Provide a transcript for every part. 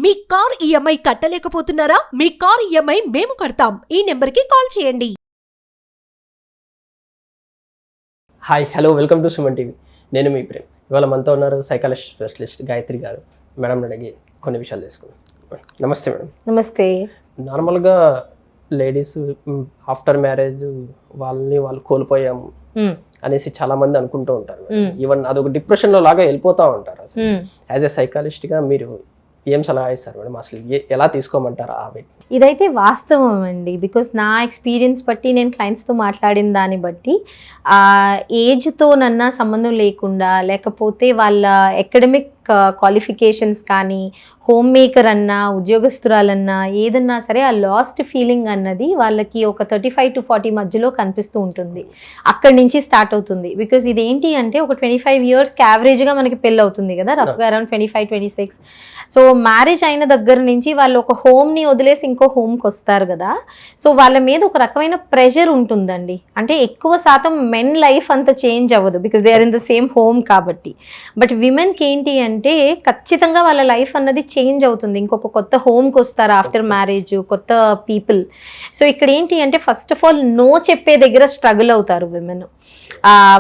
మీ car EMI కట్టలేకపోతున్నారా? మీ car EMI మేము కడతాం. ఈ నెంబర్కి కాల్ చేయండి. Hi hello welcome to Suman TV. నేను మీ ప్రేమ్. ఇవాళ మనతో ఉన్నారు సైకాలజిస్ట్ స్పెషలిస్ట్ గాయత్రి గారు. మేడం అడిగి కొన్ని విషయాలు తెలుసుకుందాం. నమస్తే మేడం. నమస్తే. నార్మల్గా లేడీస్ ఆఫ్టర్ మ్యారేజ్ వాళ్ళు కోల్పోయాము అనేసి చాలా మంది అనుకుంటూ ఉంటారు. ఈవెన్ అదొక డిప్రెషన్లో లాగా వెళ్ళిపోతూ ఉంటారు. అసలు యాజ్ ఎ సైకాలజిస్ట్గా మీరు ఏం సలహా ఇస్తారు మేడం? అసలు ఎలా తీసుకోమంటారు ఆ వెయిట్? ఇదైతే వాస్తవం అండి. బికాస్ నా ఎక్స్పీరియన్స్ బట్టి, నేను క్లయింట్స్తో మాట్లాడిన దాన్ని బట్టి, ఏజ్తో నన్నా సంబంధం లేకుండా, లేకపోతే వాళ్ళ అకాడమిక్ క్వాలిఫికేషన్స్ కానీ, హోమ్ మేకర్ అన్నా, ఉద్యోగస్తురాలన్నా, ఏదన్నా సరే ఆ లాస్ట్ ఫీలింగ్ అన్నది వాళ్ళకి ఒక 35 to 40 మధ్యలో కనిపిస్తూ ఉంటుంది. అక్కడి నుంచి స్టార్ట్ అవుతుంది. బికాజ్ ఇదేంటి అంటే ఒక 25 yearsకి యావరేజ్గా మనకి పెళ్ళి అవుతుంది కదా, రఫ్గా అరౌండ్ 25-26. సో మ్యారేజ్ అయిన దగ్గర నుంచి వాళ్ళు ఒక హోమ్ని వదిలేసి ఇంకో హోమ్కి వస్తారు కదా. సో వాళ్ళ మీద ఒక రకమైన ప్రెషర్ ఉంటుందండి. అంటే ఎక్కువ శాతం మెన్ లైఫ్ అంత చేంజ్ అవ్వదు, because they are in the same home కాబట్టి. బట్ విమెన్కి ఏంటి అంటే ఖచ్చితంగా వాళ్ళ లైఫ్ అన్నది చేంజ్ అవుతుంది. ఇంకొక కొత్త హోమ్కి వస్తారు ఆఫ్టర్ మ్యారేజ్, కొత్త పీపుల్. సో ఇక్కడ ఏంటి అంటే ఫస్ట్ ఆఫ్ ఆల్ నో చెప్పే దగ్గర స్ట్రగుల్ అవుతారు విమెన్.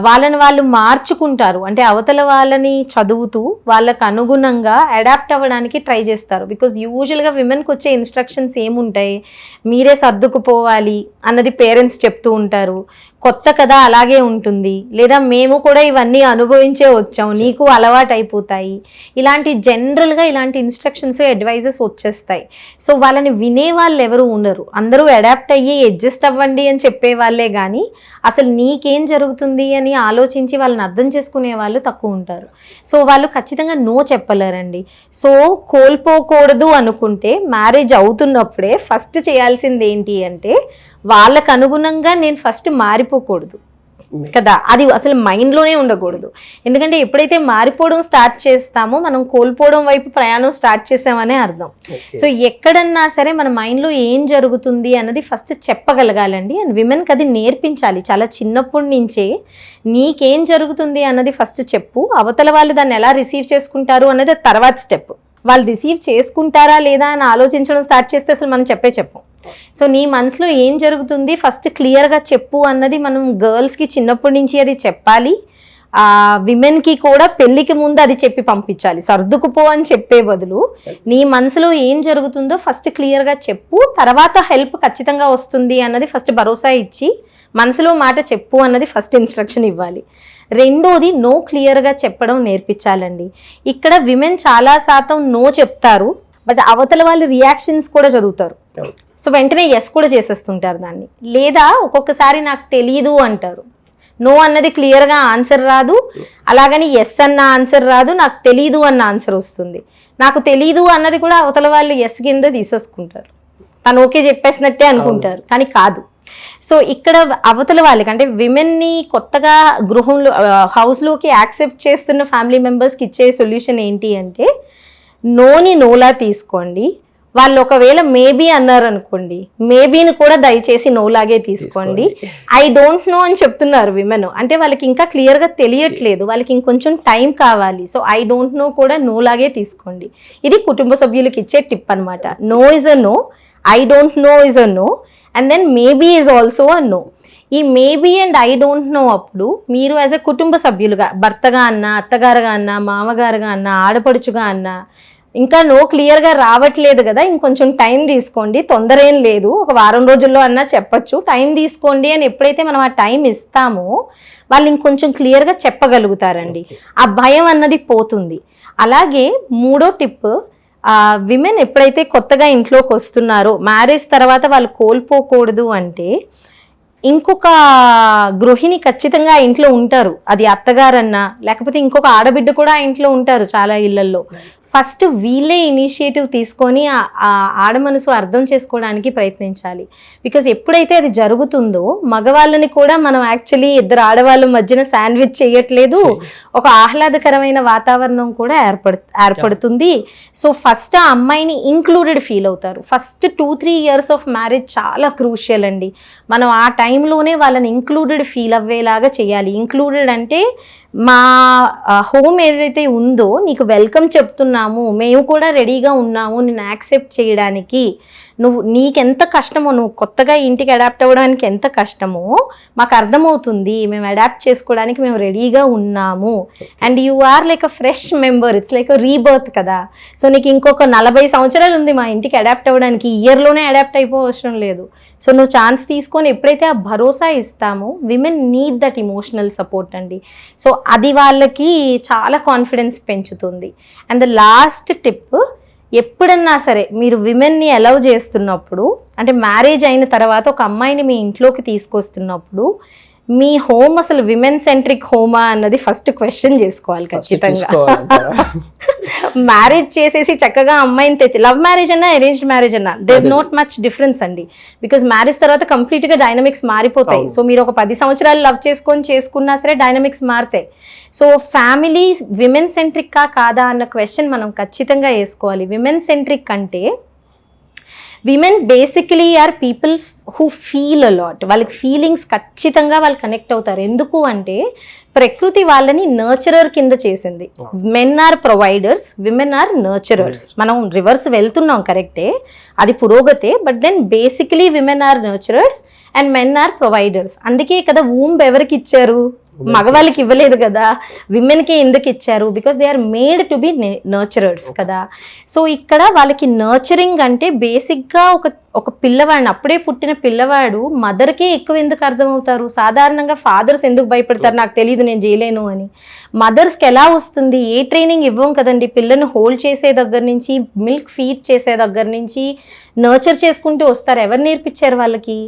వాళ్ళని వాళ్ళు మార్చుకుంటారు. అంటే అవతల వాళ్ళని చదువుతూ వాళ్ళకు అనుగుణంగా అడాప్ట్ అవ్వడానికి ట్రై చేస్తారు. బికాజ్ యూజువల్గా విమెన్కి వచ్చే ఇన్స్ట్రక్షన్స్ ఏముంటాయి, మీరే సర్దుకుపోవాలి అన్నది పేరెంట్స్ చెప్తూ ఉంటారు. కొత్త కదా అలాగే ఉంటుంది, లేదా మేము కూడా ఇవన్నీ అనుభవించే వచ్చాం, నీకు అలవాటు అయిపోతాయి. ఇలాంటి జనరల్గా ఇలాంటి ఇన్స్ట్రక్షన్స్, అడ్వైజెస్ వచ్చేస్తాయి. సో వాళ్ళని వినే వాళ్ళు ఎవరు ఉండరు. అందరూ అడాప్ట్ అయ్యి అడ్జస్ట్ అవ్వండి అని చెప్పే వాళ్ళే కానీ అసలు నీకేం జరుగుతుంది అని ఆలోచించి వాళ్ళని అర్థం చేసుకునే వాళ్ళు తక్కువ ఉంటారు. సో వాళ్ళు ఖచ్చితంగా నో చెప్పలేరండి. సో కోల్పోకూడదు అనుకుంటే మ్యారేజ్ అవుతున్నప్పుడే ఫస్ట్ చేయాల్సింది ఏంటి అంటే వాళ్ళకు అనుగుణంగా నేను ఫస్ట్ మారిపోకూడదు కదా, అది అసలు మైండ్లోనే ఉండకూడదు. ఎందుకంటే ఎప్పుడైతే మారిపోవడం స్టార్ట్ చేస్తామో మనం కోల్పోవడం వైపు ప్రయాణం స్టార్ట్ చేసామనే అర్థం. సో ఎక్కడన్నా సరే మన మైండ్లో ఏం జరుగుతుంది అన్నది ఫస్ట్ చెప్పగలగాలండి. అండ్ విమెన్కి అది నేర్పించాలి చాలా చిన్నప్పటి నుంచే. నీకేం జరుగుతుంది అన్నది ఫస్ట్ చెప్పు, అవతల వాళ్ళు దాన్ని ఎలా రిసీవ్ చేసుకుంటారు అన్నది తర్వాత స్టెప్. వాళ్ళు రిసీవ్ చేసుకుంటారా లేదా అని ఆలోచించడం స్టార్ట్ చేస్తే అసలు మనం చెప్పం. సో నీ మనసులో ఏం జరుగుతుంది ఫస్ట్ క్లియర్గా చెప్పు అన్నది మనం గర్ల్స్కి చిన్నప్పటి నుంచి అది చెప్పాలి. విమెన్కి కూడా పెళ్ళికి ముందు అది చెప్పి పంపించాలి. సర్దుకుపో అని చెప్పే బదులు నీ మనసులో ఏం జరుగుతుందో ఫస్ట్ క్లియర్గా చెప్పు, తర్వాత హెల్ప్ ఖచ్చితంగా వస్తుంది అన్నది ఫస్ట్ భరోసా ఇచ్చి మనసులో మాట చెప్పు అన్నది ఫస్ట్ ఇన్స్ట్రక్షన్ ఇవ్వాలి. రెండోది నో క్లియర్గా చెప్పడం నేర్పించాలండి. ఇక్కడ విమెన్ చాలా శాతం నో చెప్తారు, బట్ అవతల వాళ్ళు రియాక్షన్స్ కూడా చదువుతారు. సో వెంటనే ఎస్ కూడా చేసేస్తుంటారు దాన్ని. లేదా ఒక్కొక్కసారి నాకు తెలీదు అంటారు. నో అన్నది క్లియర్గా ఆన్సర్ రాదు, అలాగని ఎస్ అన్న ఆన్సర్ రాదు, నాకు తెలీదు అన్న ఆన్సర్ వస్తుంది. నాకు తెలీదు అన్నది కూడా అవతల వాళ్ళు ఎస్ కింద తీసేసుకుంటారు, తను ఓకే చెప్పేసినట్టే అనుకుంటారు, కానీ కాదు. సో ఇక్కడ అవతల వాళ్ళకి అంటే విమెన్ని కొత్తగా గృహంలో హౌస్లోకి యాక్సెప్ట్ చేస్తున్న ఫ్యామిలీ మెంబర్స్కి ఇచ్చే సొల్యూషన్ ఏంటి అంటే నోని నోలా తీసుకోండి. వాళ్ళు ఒకవేళ మేబీ అన్నారు అనుకోండి, మేబీని కూడా దయచేసి నోలాగే తీసుకోండి. ఐ డోంట్ నో అని చెప్తున్నారు విమెన్, అంటే వాళ్ళకి ఇంకా క్లియర్గా తెలియట్లేదు, వాళ్ళకి ఇంకొంచెం టైం కావాలి. సో ఐ డోంట్ నో కూడా నోలాగే తీసుకోండి. ఇది కుటుంబ సభ్యులకి ఇచ్చే టిప్ అనమాట. No is a no, I don't know is a no, and then maybe is also a no. ఈ maybe and I don't know అప్పుడు మీరు యాజ్ ఎ కుటుంబ సభ్యులుగా, భర్తగా అన్నా, అత్తగారుగా అన్నా, మామగారుగా అన్నా, ఆడపడుచుగా అన్నా, ఇంకా నో క్లియర్గా రావట్లేదు కదా, ఇంకొంచెం టైం తీసుకోండి, తొందర ఏం లేదు, ఒక వారం రోజుల్లో అన్నా చెప్పచ్చు, టైం తీసుకోండి అని ఎప్పుడైతే మనం ఆ టైం ఇస్తామో వాళ్ళు ఇంకొంచెం క్లియర్గా చెప్పగలుగుతారండి. ఆ భయం అన్నది పోతుంది. అలాగే మూడో టిప్, విమెన్ ఎప్పుడైతే కొత్తగా ఇంట్లోకి వస్తున్నారో మ్యారేజ్ తర్వాత వాళ్ళు కోల్పోకూడదు అంటే ఇంకొక గృహిణి ఖచ్చితంగా ఇంట్లో ఉంటారు. అది అత్తగారన్నా లేకపోతే ఇంకొక ఆడబిడ్డ కూడా ఇంట్లో ఉంటారు చాలా ఇళ్లల్లో. ఫస్ట్ వీళ్ళే ఇనిషియేటివ్ తీసుకొని ఆ ఆడ మనసు అర్థం చేసుకోవడానికి ప్రయత్నించాలి. బికాజ్ ఎప్పుడైతే అది జరుగుతుందో మగవాళ్ళని కూడా మనం యాక్చువల్లీ ఇద్దరు ఆడవాళ్ళ మధ్యన శాండ్విచ్ చేయట్లేదు, ఒక ఆహ్లాదకరమైన వాతావరణం కూడా ఏర్పడుతుంది. సో ఫస్ట్ ఆ అమ్మాయిని ఇంక్లూడెడ్ ఫీల్ అవుతారు. ఫస్ట్ 2-3 years ఆఫ్ మ్యారేజ్ చాలా క్రూషియల్ అండి. మనం ఆ టైంలోనే వాళ్ళని ఇంక్లూడెడ్ ఫీల్ అవ్వేలాగా చేయాలి. ఇంక్లూడెడ్ అంటే మా హోమ్ ఏదైతే ఉందో నీకు వెల్కమ్ చెప్తున్నాము, మేము కూడా రెడీగా ఉన్నాము నేను యాక్సెప్ట్ చేయడానికి, నీకెంత కష్టమో, నువ్వు కొత్తగా ఇంటికి అడాప్ట్ అవ్వడానికి ఎంత కష్టమో మాకు అర్థమవుతుంది, మేము అడాప్ట్ చేసుకోవడానికి మేము రెడీగా ఉన్నాము. And you are like a fresh member, it's like a rebirth కదా. సో నీకు ఇంకొక 40 సంవత్సరాలు ఉంది మా ఇంటికి అడాప్ట్ అవ్వడానికి, ఇయర్లోనే అడాప్ట్ అయిపోవసరం లేదు. సో నువ్వు ఛాన్స్ తీసుకొని ఎప్పుడైతే ఆ భరోసా ఇస్తామో, women need that emotional support అండి. సో అది వాళ్ళకి చాలా కాన్ఫిడెన్స్ పెంచుతుంది. అండ్ ద లాస్ట్ టిప్, ఎప్పుడన్నా సరే మీరు విమెన్ని అలౌ చేస్తున్నప్పుడు, అంటే మ్యారేజ్ అయిన తర్వాత ఒక అమ్మాయిని మీ ఇంట్లోకి తీసుకొస్తున్నప్పుడు, మీ హోమ్ అసలు విమెన్ సెంట్రిక్ హోమా అన్నది ఫస్ట్ క్వశ్చన్ చేసుకోవాలి ఖచ్చితంగా. మ్యారేజ్ చేసేసి చక్కగా అమ్మాయిని తెచ్చి, లవ్ మ్యారేజ్ అన్నా అరేంజ్డ్ మ్యారేజ్ అన్నా there is not much difference అండి. బికాజ్ మ్యారేజ్ తర్వాత కంప్లీట్ గా డైనమిక్స్ మారిపోతాయి. సో మీరు ఒక 10 సంవత్సరాలు లవ్ చేసుకున్నా సరే డైనమిక్స్ మారుతాయి. సో ఫ్యామిలీ విమెన్ సెంట్రిక్ కాదా అన్న క్వశ్చన్ మనం ఖచ్చితంగా వేసుకోవాలి. విమెన్ సెంట్రిక్ అంటే women basically are people who feel a lot. వాళ్ళకి ఫీలింగ్స్ ఖచ్చితంగా వాళ్ళు కనెక్ట్ అవుతారు. ఎందుకు అంటే ప్రకృతి వాళ్ళని నర్చరర్ కింద చేసింది. Men are providers, women are nurturers. మనం రివర్స్ వెళ్తున్నాం కరెక్టే, అది పురోగతే. But then basically women are nurturers and men are providers. అందుకే కదా వూంబ్ ఎవరికి ఇచ్చారు, మగవాళ్ళకి ఇవ్వలేదు కదా, విమెన్కి ఎందుకు ఇచ్చారు? Because they are made to be nurturers కదా. సో ఇక్కడ వాళ్ళకి నర్చరింగ్ అంటే బేసిక్గా ఒక పిల్లవాడిని, అప్పుడే పుట్టిన పిల్లవాడు మదర్కే ఎక్కువ ఎందుకు అర్థమవుతారు? సాధారణంగా ఫాదర్స్ ఎందుకు భయపడతారు, నాకు తెలియదు నేను చేయలేను అని. మదర్స్కి ఎలా వస్తుంది? ఏ ట్రైనింగ్ ఇవ్వం కదండి. పిల్లని హోల్డ్ చేసే దగ్గర నుంచి, మిల్క్ ఫీడ్ చేసే దగ్గర నుంచి నర్చర్ చేసుకుంటూ వస్తారు. ఎవరు నేర్పించారు వాళ్ళకి?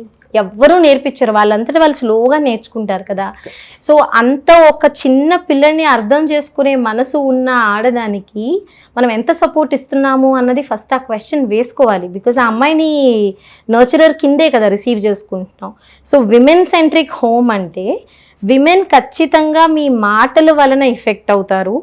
ఎవ్వరూ నేర్పించరు. వాళ్ళంతటా వాళ్ళు స్లోగా నేర్చుకుంటారు కదా. సో అంత ఒక చిన్న పిల్లల్ని అర్థం చేసుకునే మనసు ఉన్న ఆడదానికి మనం ఎంత సపోర్ట్ ఇస్తున్నాము అన్నది ఫస్ట్ ఆ క్వశ్చన్ వేసుకోవాలి. బికాజ్ ఆ అమ్మాయిని నర్చరర్ కిందే కదా రిసీవ్ చేసుకుంటున్నాం. సో విమెన్ సెంట్రిక్ హోమ్ అంటే విమెన్ ఖచ్చితంగా మీ మాటల వలన ఎఫెక్ట్ అవుతారు,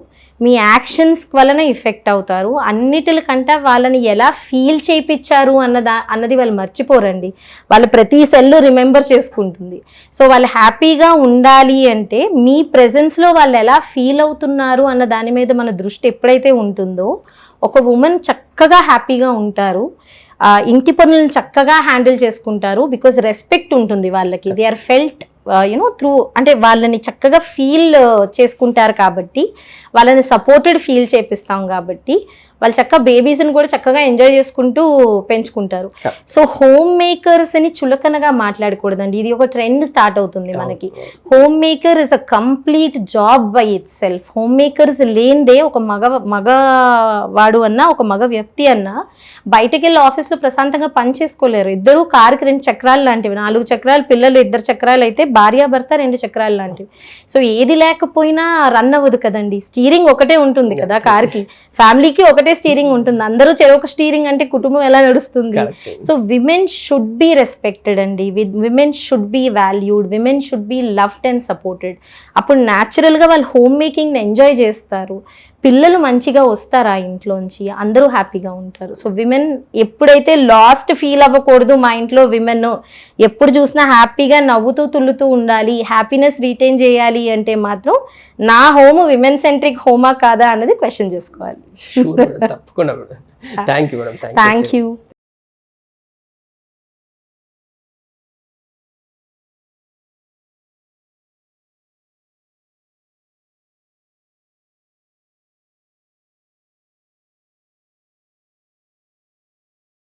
మీ యాక్షన్స్ వలన ఎఫెక్ట్ అవుతారు. అన్నిటికంటే వాళ్ళని ఎలా ఫీల్ చేయించారు అన్నది వాళ్ళు మర్చిపోరండి. వాళ్ళు ప్రతి సెల్ రిమెంబర్ చేసుకుంటుంది. సో వాళ్ళు హ్యాపీగా ఉండాలి అంటే మీ ప్రెజెన్స్లో వాళ్ళు ఎలా ఫీల్ అవుతున్నారు అన్న దాని మీద మన దృష్టి ఎప్పుడైతే ఉంటుందో ఒక ఉమెన్ చక్కగా హ్యాపీగా ఉంటారు, ఇంటి పనులను చక్కగా హ్యాండిల్ చేసుకుంటారు. బికాజ్ రెస్పెక్ట్ ఉంటుంది వాళ్ళకి. దే ఆర్ ఫెల్ట్ త్రూ, అంటే వాళ్ళని చక్కగా ఫీల్ చేసుకుంటారు కాబట్టి, వాళ్ళని సపోర్టెడ్ ఫీల్ చేపిస్తాం కాబట్టి వాళ్ళు చక్కగా బేబీస్ని కూడా చక్కగా ఎంజాయ్ చేసుకుంటూ పెంచుకుంటారు. సో హోమ్ మేకర్స్ అని చులకనగా మాట్లాడకూడదండి. ఇది ఒక ట్రెండ్ స్టార్ట్ అవుతుంది మనకి. Home maker is a complete job by it self. Home makers లేనిదే ఒక మగవాడు అన్నా, ఒక మగ వ్యక్తి అన్నా బయటకు వెళ్ళి ఆఫీస్లో ప్రశాంతంగా పని చేసుకోలేరు. ఇద్దరు కారుకి 2 చక్రాలు లాంటివి, 4 చక్రాలు పిల్లలు, 2 చక్రాలు అయితే భార్యాభర్త 2 చక్రాలు లాంటివి. సో ఏది లేకపోయినా రన్ అవ్వదు కదండి. స్టీరింగ్ ఒకటే ఉంటుంది కదా కార్కి, ఫ్యామిలీకి ఒకటే స్టీరింగ్ ఉంటుంది. అందరూ చెరొక స్టీరింగ్ అంటే కుటుంబం ఎలా నడుస్తుంది? So women should be respected అండి. Women should be valued, women should be loved and supported. అప్పుడు న్యాచురల్గా వాళ్ళు హోమ్ మేకింగ్ని ఎంజాయ్ చేస్తారు, పిల్లలు మంచిగా వస్తారు ఆ ఇంట్లోంచి, అందరూ హ్యాపీగా ఉంటారు. సో విమెన్ ఎప్పుడైతే లాస్ట్ ఫీల్ అవ్వకూడదు, మా ఇంట్లో విమెన్ ఎప్పుడు చూసినా హ్యాపీగా నవ్వుతూ తుల్లుతూ ఉండాలి, హ్యాపీనెస్ రీటైన్ చేయాలి అంటే మాత్రం నా హోమ్ విమెన్ సెంట్రిక్ హోమా కాదా అన్నది క్వశ్చన్ చేసుకోవాలి. తప్పకుండా. Thank you madam. Thank you.